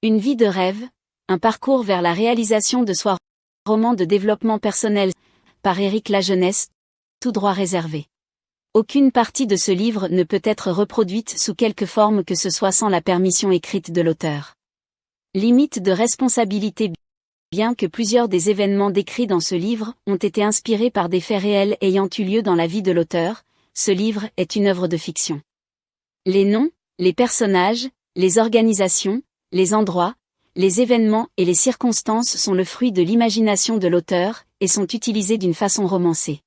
Une vie de rêve, un parcours vers la réalisation de soi. Roman de développement personnel, par Éric Lajeunesse, tout droit réservé. Aucune partie de ce livre ne peut être reproduite sous quelque forme que ce soit sans la permission écrite de l'auteur. Limite de responsabilité. Bien que plusieurs des événements décrits dans ce livre ont été inspirés par des faits réels ayant eu lieu dans la vie de l'auteur, ce livre est une œuvre de fiction. Les noms, les personnages, les organisations, les endroits, les événements et les circonstances sont le fruit de l'imagination de l'auteur, et sont utilisés d'une façon romancée.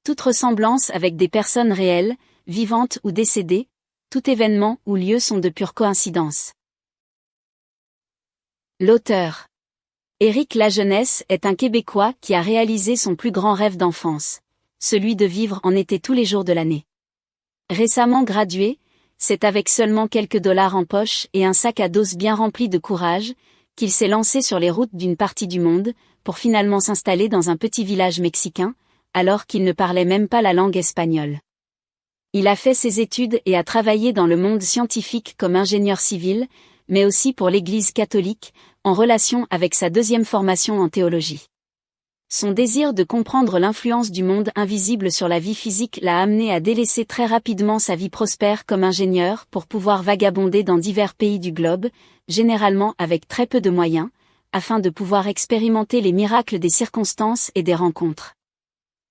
Toute ressemblance avec des personnes réelles, vivantes ou décédées, tout événement ou lieu sont de pure coïncidence. L'auteur. Éric Lajeunesse est un Québécois qui a réalisé son plus grand rêve d'enfance, celui de vivre en été tous les jours de l'année. Récemment gradué, c'est avec seulement quelques dollars en poche et un sac à dos bien rempli de courage, qu'il s'est lancé sur les routes d'une partie du monde, pour finalement s'installer dans un petit village mexicain, alors qu'il ne parlait même pas la langue espagnole. Il a fait ses études et a travaillé dans le monde scientifique comme ingénieur civil, mais aussi pour l'Église catholique, en relation avec sa deuxième formation en théologie. Son désir de comprendre l'influence du monde invisible sur la vie physique l'a amené à délaisser très rapidement sa vie prospère comme ingénieur pour pouvoir vagabonder dans divers pays du globe, généralement avec très peu de moyens, afin de pouvoir expérimenter les miracles des circonstances et des rencontres.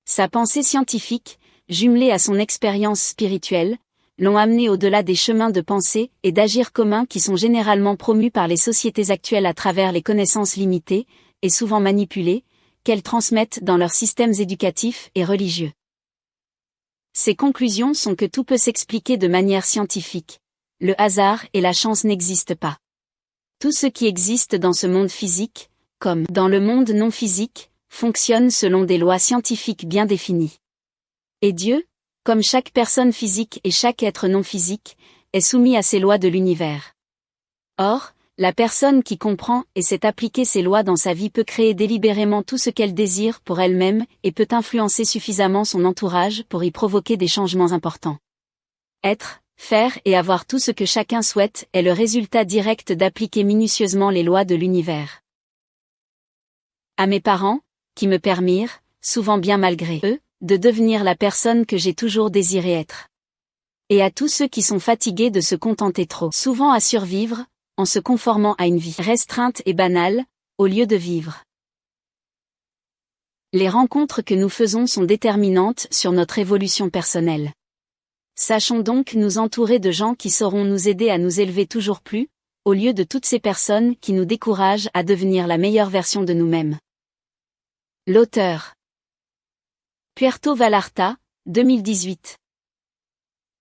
Sa pensée scientifique, jumelée à son expérience spirituelle, l'ont amené au-delà des chemins de pensée et d'agir communs qui sont généralement promus par les sociétés actuelles à travers les connaissances limitées, et souvent manipulées, qu'elles transmettent dans leurs systèmes éducatifs et religieux. Ses conclusions sont que tout peut s'expliquer de manière scientifique. Le hasard et la chance n'existent pas. Tout ce qui existe dans ce monde physique, comme dans le monde non physique, fonctionne selon des lois scientifiques bien définies. Et Dieu, comme chaque personne physique et chaque être non physique, est soumis à ces lois de l'univers. Or, la personne qui comprend et sait appliquer ces lois dans sa vie peut créer délibérément tout ce qu'elle désire pour elle-même et peut influencer suffisamment son entourage pour y provoquer des changements importants. Être, faire et avoir tout ce que chacun souhaite est le résultat direct d'appliquer minutieusement les lois de l'univers. À mes parents, qui me permirent, souvent bien malgré eux, de devenir la personne que j'ai toujours désiré être. Et à tous ceux qui sont fatigués de se contenter trop souvent à survivre, en se conformant à une vie restreinte et banale, au lieu de vivre. Les rencontres que nous faisons sont déterminantes sur notre évolution personnelle. Sachons donc nous entourer de gens qui sauront nous aider à nous élever toujours plus, au lieu de toutes ces personnes qui nous découragent à devenir la meilleure version de nous-mêmes. L'auteur. Puerto Vallarta, 2018.